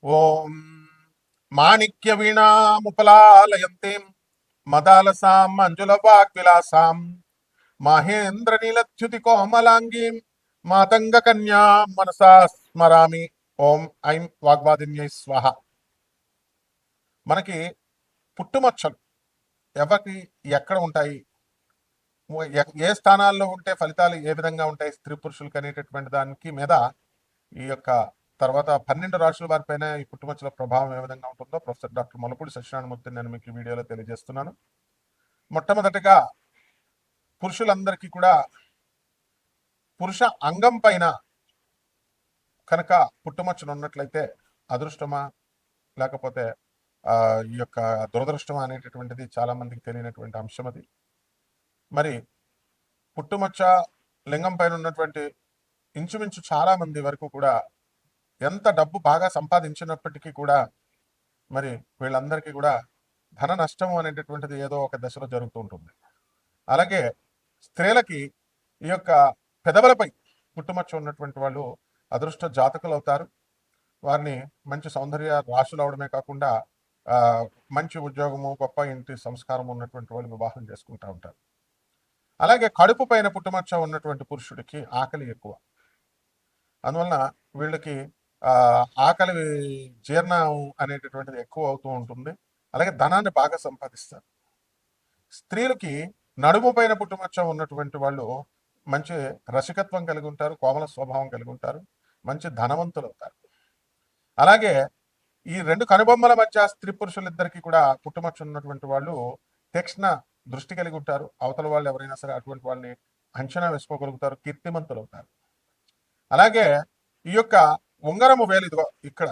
ఓం మాణిక్యవీణాముపలాలయంతీం మదాలసాం మంజులవాగ్విలాసాం మహేంద్రనీలచ్యుతి కోమలాంగీం మాతంగ కన్యా మనసా స్మరామి. ఓం ఐం వాగ్వాదిన్యై స్వాహ. మనకి పుట్టుమచ్చలు ఎవరికి ఎక్కడ ఉంటాయి, ఏ స్థానాల్లో ఉంటే ఫలితాలు ఏ విధంగా ఉంటాయి స్త్రీ పురుషులకు అనేటటువంటి దానికి మీద ఈ యొక్క తర్వాత 12 రాశుల వారిపైన ఈ పుట్టుమచ్చల ప్రభావం ఏ విధంగా ఉంటుందో ప్రొఫెసర్ డాక్టర్ మొలపూడి సత్యనారాయణమూర్తి నేను మీకు ఈ వీడియోలో తెలియజేస్తున్నాను. మొట్టమొదటిగా పురుషులందరికీ కూడా పురుష అంగం పైన కనుక పుట్టుమచ్చలు ఉన్నట్లయితే అదృష్టమా లేకపోతే ఈ యొక్క దురదృష్టమా అనేటటువంటిది చాలా మందికి తెలియనటువంటి అంశం. అది మరి పుట్టుమచ్చ లింగం పైన ఉన్నటువంటి ఇంచుమించు చాలా మంది వరకు కూడా ఎంత డబ్బు బాగా సంపాదించినప్పటికీ కూడా మరి వీళ్ళందరికీ కూడా ధన నష్టం అనేటటువంటిది ఏదో ఒక దశలో జరుగుతూ ఉంటుంది. అలాగే స్త్రీలకి ఈ యొక్క పెదవులపై పుట్టుమచ్చ ఉన్నటువంటి వాళ్ళు అదృష్ట జాతకులు అవుతారు. వారిని మంచి సౌందర్య రాశులు అవడమే కాకుండా మంచి ఉద్యోగము, గొప్ప ఇంటి సంస్కారం ఉన్నటువంటి వాళ్ళు వివాహం చేసుకుంటూ ఉంటారు. అలాగే కడుపు పైన పుట్టుమచ్చ ఉన్నటువంటి పురుషుడికి ఆకలి ఎక్కువ. అందువలన వీళ్ళకి ఆకలి జీర్ణం అనేటటువంటిది ఎక్కువ అవుతూ ఉంటుంది. అలాగే ధనాన్ని బాగా సంపాదిస్తారు. స్త్రీలకి నడుము పైన పుట్టుమచ్చ ఉన్నటువంటి వాళ్ళు మంచి రసికత్వం కలిగి ఉంటారు, కోమల స్వభావం కలిగి ఉంటారు, మంచి ధనవంతులు అవుతారు. అలాగే ఈ రెండు కనుబొమ్మల మధ్య స్త్రీ పురుషులిద్దరికీ కూడా పుట్టుమచ్చ ఉన్నటువంటి వాళ్ళు తీక్ష్ణ దృష్టి కలిగి ఉంటారు. అవతల వాళ్ళు ఎవరైనా సరే అటువంటి వాళ్ళని అంచనా వేసుకోగలుగుతారు, కీర్తిమంతులు అవుతారు. అలాగే ఈ యొక్క ఉంగరము వేలు ఇదిగో ఇక్కడ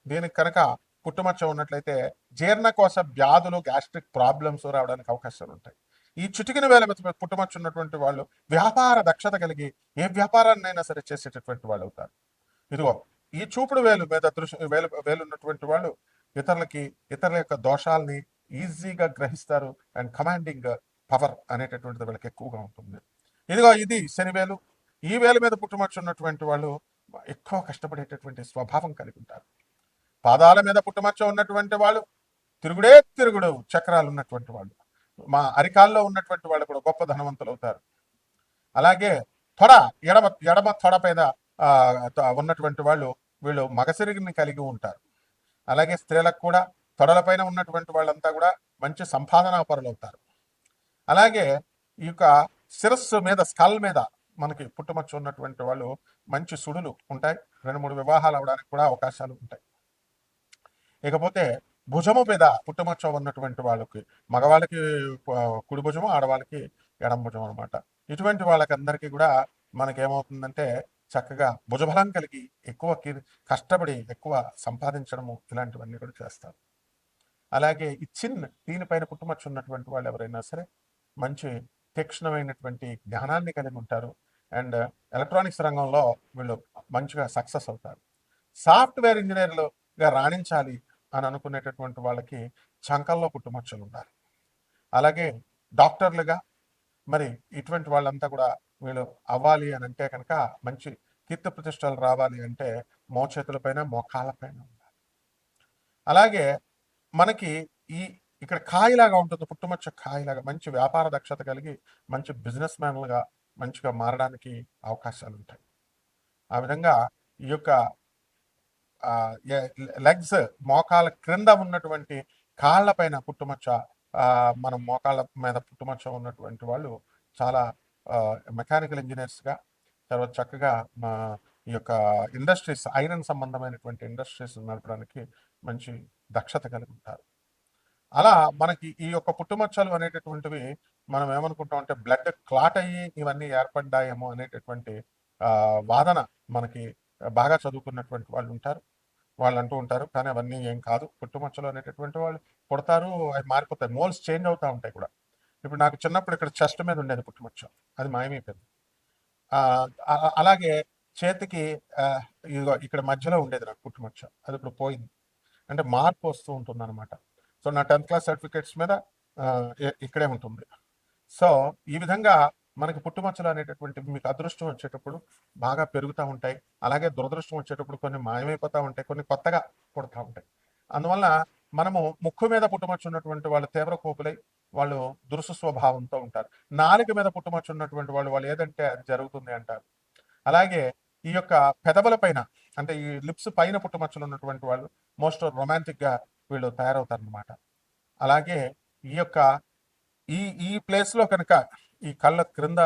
దీనికి కనుక పుట్టుమచ్చ ఉన్నట్లయితే జీర్ణకోశ వ్యాధులు, గ్యాస్ట్రిక్ ప్రాబ్లమ్స్ రావడానికి అవకాశాలు ఉంటాయి. ఈ చిటికిన వేల పుట్టుమచ్చ ఉన్నటువంటి వాళ్ళు వ్యాపార దక్షత కలిగి ఏ వ్యాపారాన్నైనా సరే చేసేటటువంటి వాళ్ళు అవుతారు. ఇదిగో ఈ చూపుడు వేలు మీద వేలు ఉన్నటువంటి వాళ్ళు ఇతరుల యొక్క దోషాలని ఈజీగా గ్రహిస్తారు. అండ్ కమాండింగ్ పవర్ అనేటటువంటిది వీళ్ళకి ఎక్కువగా ఉంటుంది. ఇదిగో ఇది శనివేలు. ఈ వేల మీద పుట్టుమచ్చ ఉన్నటువంటి వాళ్ళు ఎక్కువ కష్టపడేటటువంటి స్వభావం కలిగి ఉంటారు. పాదాల మీద పుట్టుమచ్చ ఉన్నటువంటి వాళ్ళు తిరుగుడు చక్రాలు ఉన్నటువంటి వాళ్ళు, మా అరికాల్లో ఉన్నటువంటి వాళ్ళు కూడా గొప్ప ధనవంతులు అవుతారు. అలాగే ఎడమ తొడ పైన ఉన్నటువంటి వాళ్ళు వీళ్ళు మగసిరిగిని కలిగి ఉంటారు. అలాగే స్త్రీలకు కూడా తొడలపైన ఉన్నటువంటి వాళ్ళంతా కూడా మంచి సంపాదనా పరులు అవుతారు. అలాగే ఈ యొక్క శిరస్సు మీద, స్కల్ మీద మనకి పుట్టుమచ్చ ఉన్నటువంటి వాళ్ళు మంచి సుడులు ఉంటాయి. 2-3 వివాహాలు అవడానికి కూడా అవకాశాలు ఉంటాయి. ఇకపోతే భుజము మీద పుట్టుమచ్చ ఉన్నటువంటి వాళ్ళకి, మగవాళ్ళకి కుడి భుజము, ఆడవాళ్ళకి ఎడం భుజం అనమాట. ఇటువంటి వాళ్ళకందరికీ కూడా మనకేమవుతుందంటే చక్కగా భుజబలం కలిగి ఎక్కువ కష్టపడి ఎక్కువ సంపాదించడము ఇలాంటివన్నీ కూడా చేస్తారు. అలాగే ఈ దీనిపైన పుట్టుమచ్చ ఉన్నటువంటి వాళ్ళు ఎవరైనా సరే మంచి తీక్ష్ణమైనటువంటి జ్ఞానాన్ని కలిగి ఉంటారు. అండ్ ఎలక్ట్రానిక్స్ రంగంలో వీళ్ళు మంచిగా సక్సెస్ అవుతారు. సాఫ్ట్వేర్ ఇంజనీర్లుగా రాణించాలి అని అనుకునేటటువంటి వాళ్ళకి చంకల్లో పుట్టుమచ్చలు ఉండాలి. అలాగే డాక్టర్లుగా మరి ఇటువంటి వాళ్ళంతా కూడా వీళ్ళు అవ్వాలి అని అంటే కనుక మంచి కీర్తి ప్రతిష్టలు రావాలి అంటే మోచేతులపైన, మోకాళ్ళపైన ఉండాలి. అలాగే మనకి ఇక్కడ కాయలాగా ఉంటుంది, పుట్టుమచ్చ కాయలాగా మంచి వ్యాపార దక్షత కలిగి మంచి బిజినెస్ మ్యాన్లుగా మంచిగా మారడానికి అవకాశాలు ఉంటాయి. ఆ విధంగా ఈ యొక్క లెగ్స్, మోకాళ్ళ క్రింద ఉన్నటువంటి కాళ్ళ పైన పుట్టుమచ్చ, మనం మోకాళ్ళ మీద పుట్టుమచ్చ ఉన్నటువంటి వాళ్ళు చాలా మెకానికల్ ఇంజనీర్స్గా, తర్వాత చక్కగా ఈ యొక్క ఇండస్ట్రీస్, ఐరన్ సంబంధమైనటువంటి ఇండస్ట్రీస్ నడపడానికి మంచి దక్షత కలిగి ఉంటారు. అలా మనకి ఈ యొక్క పుట్టుమచ్చలు అనేటటువంటివి మనం ఏమనుకుంటాం అంటే బ్లడ్ క్లాట్ అయ్యి ఇవన్నీ ఏర్పడ్డాయేమో అనేటటువంటి వాదన మనకి బాగా చదువుకున్నటువంటి వాళ్ళు ఉంటారు, వాళ్ళు అంటూ ఉంటారు. కానీ అవన్నీ ఏం కాదు. పుట్టుమచ్చలు అనేటటువంటి వాళ్ళు పుడతారు, అవి మారిపోతాయి, మోల్స్ చేంజ్ అవుతూ ఉంటాయి కూడా. ఇప్పుడు నాకు చిన్నప్పుడు ఇక్కడ చెస్ట్ మీద ఉండేది పుట్టుమచ్చ, అది మాయమైపోయింది. అలాగే చేతికి ఇక్కడ మధ్యలో ఉండేది నాకు పుట్టుమచ్చ, అది ఇప్పుడు పోయింది. అంటే మార్పు వస్తూ ఉంటుంది అనమాట. సో నా 10th క్లాస్ సర్టిఫికేట్స్ మీద ఇక్కడే ఉంటుంది. సో ఈ విధంగా మనకి పుట్టుమచ్చలు అనేటటువంటివి మీకు అదృష్టం వచ్చేటప్పుడు బాగా పెరుగుతూ ఉంటాయి. అలాగే దురదృష్టం వచ్చేటప్పుడు కొన్ని మాయమైపోతూ ఉంటాయి, కొన్ని కొత్తగా పుడతా ఉంటాయి. అందువల్ల మనము ముక్కు మీద పుట్టుమచ్చ ఉన్నటువంటి వాళ్ళు తీవ్ర కోపులై వాళ్ళు దురుసు స్వభావంతో ఉంటారు. నాలుక మీద పుట్టుమచ్చ ఉన్నటువంటి వాళ్ళు ఏదంటే అది జరుగుతుంది అంటారు. అలాగే ఈ యొక్క పెదవుల పైన అంటే ఈ లిప్స్ పైన పుట్టుమచ్చలు ఉన్నటువంటి వాళ్ళు మోస్ట్ రొమాంటిక్ గా వీళ్ళు తయారవుతారు అనమాట. అలాగే ఈ యొక్క ఈ ఈ ప్లేస్ లో కనుక ఈ కళ్ళ క్రింద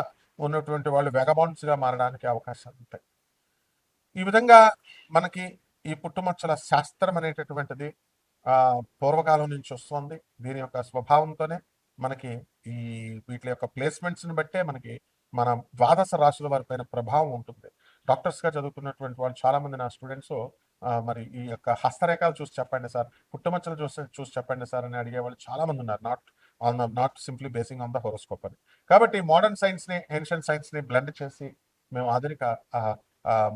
ఉన్నటువంటి వాళ్ళు వెగబాండ్స్ గా మారడానికి అవకాశాలు ఉంటాయి. ఈ విధంగా మనకి ఈ పుట్టుమచ్చల శాస్త్రం అనేటటువంటిది పూర్వకాలం నుంచి వస్తుంది. దీని యొక్క స్వభావంతోనే మనకి ఈ వీటి యొక్క ప్లేస్మెంట్స్ ని బట్టే మనకి మన ద్వాదశ రాశుల వారి పైన ప్రభావం ఉంటుంది. డాక్టర్స్ గా చదువుతున్నటువంటి వాళ్ళు చాలా మంది నా స్టూడెంట్స్ మరి ఈ యొక్క హస్తరేఖలు చూసి చెప్పండి సార్, పుట్టుమచ్చలు చూసి చెప్పండి సార్ అని అడిగే వాళ్ళు చాలా మంది ఉన్నారు. Not simply basing on the horoscope అని. కాబట్టి మోడర్న్ సైన్స్ ని ఏన్షియంట్ సైన్స్ ని బ్లెండ్ చేసి మేము ఆధునిక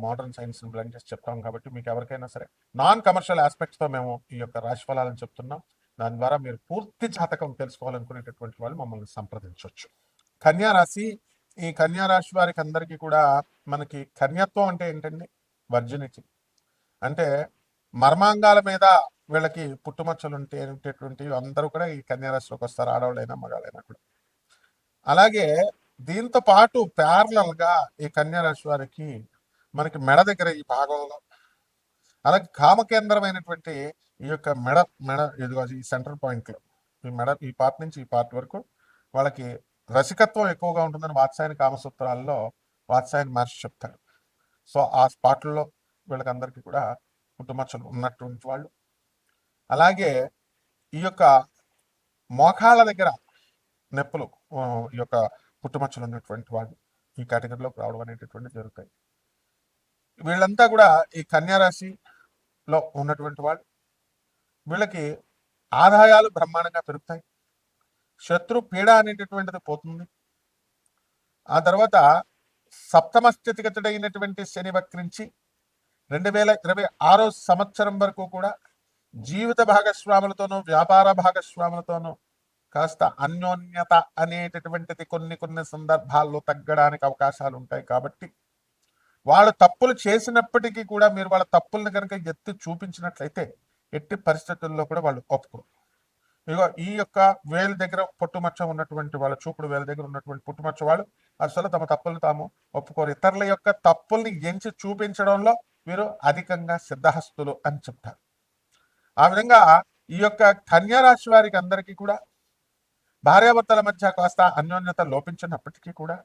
మోడర్న్ సైన్స్ ని బ్లెండ్ చేసి చెప్తాం. కాబట్టి మీకు ఎవరికైనా సరే నాన్ కమర్షియల్ ఆస్పెక్ట్స్ తో మేము ఈ యొక్క రాశి ఫలాలను చెప్తున్నాం. దాని ద్వారా మీరు పూర్తి జాతకం తెలుసుకోవాలనుకునేటటువంటి వాళ్ళు మమ్మల్ని సంప్రదించవచ్చు. కన్యా రాశి, ఈ కన్యా రాశి వారికి అందరికీ కూడా మనకి కన్యత్వం అంటే ఏంటండి? వర్జినిటీ. అంటే మర్మాంగాల మీద వీళ్ళకి పుట్టుమచ్చలు ఉండేటటువంటి అందరూ కూడా ఈ కన్యా రాశిలోకి వస్తారు, ఆడవాళ్ళైనా మగాళ్ళైనా కూడా. అలాగే దీంతో పాటు ప్యారలల్ గా ఈ కన్యా రాశి వారికి మనకి మెడ దగ్గర ఈ భాగంలో, అలాగే కామకేంద్రమైనటువంటి ఈ యొక్క మెడ ఇదిగో ఈ సెంటర్ పాయింట్ లో ఈ మెడ ఈ పార్ట్ నుంచి ఈ పార్ట్ వరకు వాళ్ళకి రసికత్వం ఎక్కువగా ఉంటుందని వాత్సాయన కామసూత్రాల్లో వాత్సాయన మహర్షి చెప్తారు. సో ఆ స్పాట్లలో వీళ్ళకందరికీ కూడా పుట్టుమచ్చలు ఉన్నటువంటి వాళ్ళు. అలాగే ఈ యొక్క మోకాళ్ళ దగ్గర నొప్పులు, ఈ యొక్క పుట్టుమచ్చలు ఉన్నటువంటి వాళ్ళు ఈ కేటగిరీలోకి రావడం అనేటటువంటి జరుగుతాయి. వీళ్ళంతా కూడా ఈ కన్యా రాశిలో ఉన్నటువంటి వాళ్ళు. వీళ్ళకి ఆదాయాలు బ్రహ్మాండంగా పెరుగుతాయి. శత్రు పీడ అనేటటువంటిది పోతుంది. ఆ తర్వాత సప్తమ స్థితిగతుడైనటువంటి శని వక్రించి 2026 సంవత్సరం వరకు కూడా జీవిత భాగస్వాములతోనూ వ్యాపార భాగస్వాములతోనూ కాస్త అన్యోన్యత అనేటటువంటిది కొన్ని సందర్భాల్లో తగ్గడానికి అవకాశాలు ఉంటాయి. కాబట్టి వాళ్ళు తప్పులు చేసినప్పటికీ కూడా మీరు వాళ్ళ తప్పులను కనుక ఎత్తి చూపించినట్లయితే ఎట్టి పరిస్థితుల్లో కూడా వాళ్ళు ఒప్పుకోరు. ఇగో ఈ యొక్క వేలు దగ్గర పుట్టుమచ్చ ఉన్నటువంటి వాళ్ళు, చూపుడు వేల దగ్గర ఉన్నటువంటి పుట్టుమచ్చ వాళ్ళు అసలు తమ తప్పులను తాము ఒప్పుకోరు. ఇతరుల యొక్క తప్పుల్ని ఎంచి చూపించడంలో వీరు అధికంగా సిద్ధహస్తులు అని చెప్తారు. ఆ విధంగా ఈ యొక్క కన్యా రాశి వారికి అందరికీ కూడా భార్యాభర్తల మధ్య కాస్త అన్యోన్యత లోపించినప్పటికీ కూడా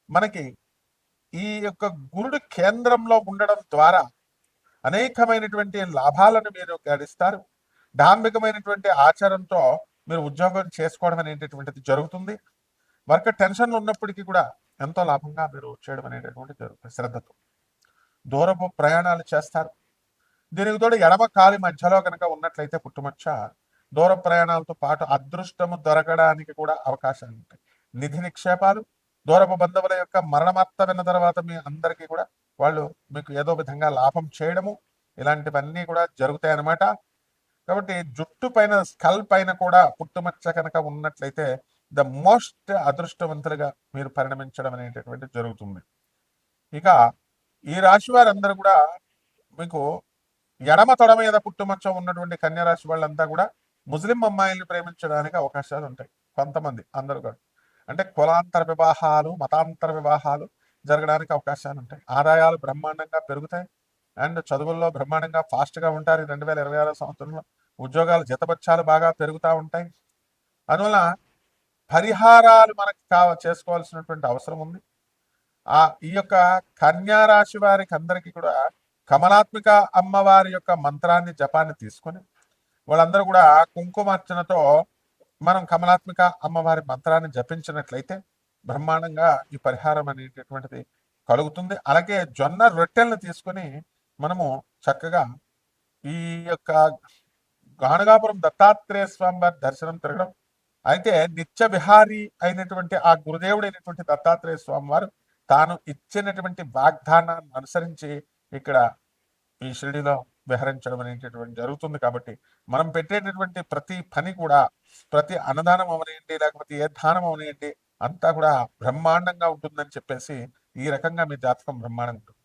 మనకి ఈ యొక్క గురుడు కేంద్రంలో ఉండడం ద్వారా అనేకమైనటువంటి లాభాలను మీరు గడిస్తారు. డాంబికమైనటువంటి ఆచారంతో మీరు ఉద్యోగం చేసుకోవడం అనేటటువంటిది జరుగుతుంది. వర్క్ టెన్షన్లు ఉన్నప్పటికీ కూడా ఎంతో లాభంగా మీరు చేయడం అనేటటువంటి జరుగుతుంది. శ్రద్ధతో దూరపు ప్రయాణాలు చేస్తారు. దీనికి తోడు ఎడమ కాలి మధ్యలో కనుక ఉన్నట్లయితే పుట్టుమచ్చ దూర ప్రయాణాలతో పాటు అదృష్టము దొరకడానికి కూడా అవకాశాలు ఉంటాయి. నిధి నిక్షేపాలు, దూరపు బంధువుల యొక్క మరణవార్త విన్న తర్వాత మీ అందరికీ కూడా వాళ్ళు మీకు ఏదో విధంగా లాభం చేయడము ఇలాంటివన్నీ కూడా జరుగుతాయి అన్నమాట. కాబట్టి జుట్టు పైన స్కల్ పైన కూడా పుట్టుమచ్చ కనుక ఉన్నట్లయితే ద మోస్ట్ అదృష్టవంతులుగా మీరు పరిణమించడం అనేటటువంటి జరుగుతుంది. ఇక ఈ రాశి వారందరూ కూడా మీకు ఎడమ తొడ మీద పుట్టుమచ్చ ఉన్నటువంటి కన్యా రాశి వాళ్ళంతా కూడా ముస్లిం అమ్మాయిల్ని ప్రేమించడానికి అవకాశాలు ఉంటాయి. కొంతమంది, అందరూ కూడా. అంటే కులాంతర వివాహాలు, మతాంతర వివాహాలు జరగడానికి అవకాశాలు ఉంటాయి. ఆదాయాలు బ్రహ్మాండంగా పెరుగుతాయి. అండ్ చదువుల్లో బ్రహ్మాండంగా ఫాస్ట్గా ఉంటారు. 2026 సంవత్సరంలో ఉద్యోగాలు జీతభత్యాలు బాగా పెరుగుతూ ఉంటాయి. అందువల్ల పరిహారాలు మనకు చేసుకోవాల్సినటువంటి అవసరం ఉంది. ఈ యొక్క కన్యా రాశి వారికి అందరికీ కూడా కమలాత్మిక అమ్మవారి యొక్క మంత్రాన్ని జపాన్ని తీసుకొని వాళ్ళందరూ కూడా కుంకుమార్చనతో మనం కమలాత్మిక అమ్మవారి మంత్రాన్ని జపించినట్లయితే బ్రహ్మాండంగా ఈ పరిహారం అనేటటువంటిది కలుగుతుంది. అలాగే జొన్న రొట్టెలను తీసుకొని మనము చక్కగా ఈ యొక్క గాణగాపురం దత్తాత్రేయ స్వామి వారి దర్శనం తిరగడం. అయితే నిత్య విహారి అయినటువంటి ఆ గురుదేవుడైనటువంటి దత్తాత్రేయ స్వామి వారు తాను ఇచ్చినటువంటి వాగ్దానాన్ని అనుసరించి ఇక్కడ ఈ షిరిడిలో విహరించడం అనేటటువంటి జరుగుతుంది. కాబట్టి మనం పెట్టేటటువంటి ప్రతి పని కూడా, ప్రతి అన్నదానం అవనియండి, లేకపోతే ఏ దానం అవనియండి, అంతా కూడా బ్రహ్మాండంగా ఉంటుందని చెప్పేసి ఈ రకంగా మీ జాతకం బ్రహ్మాండంగా ఉంటుంది.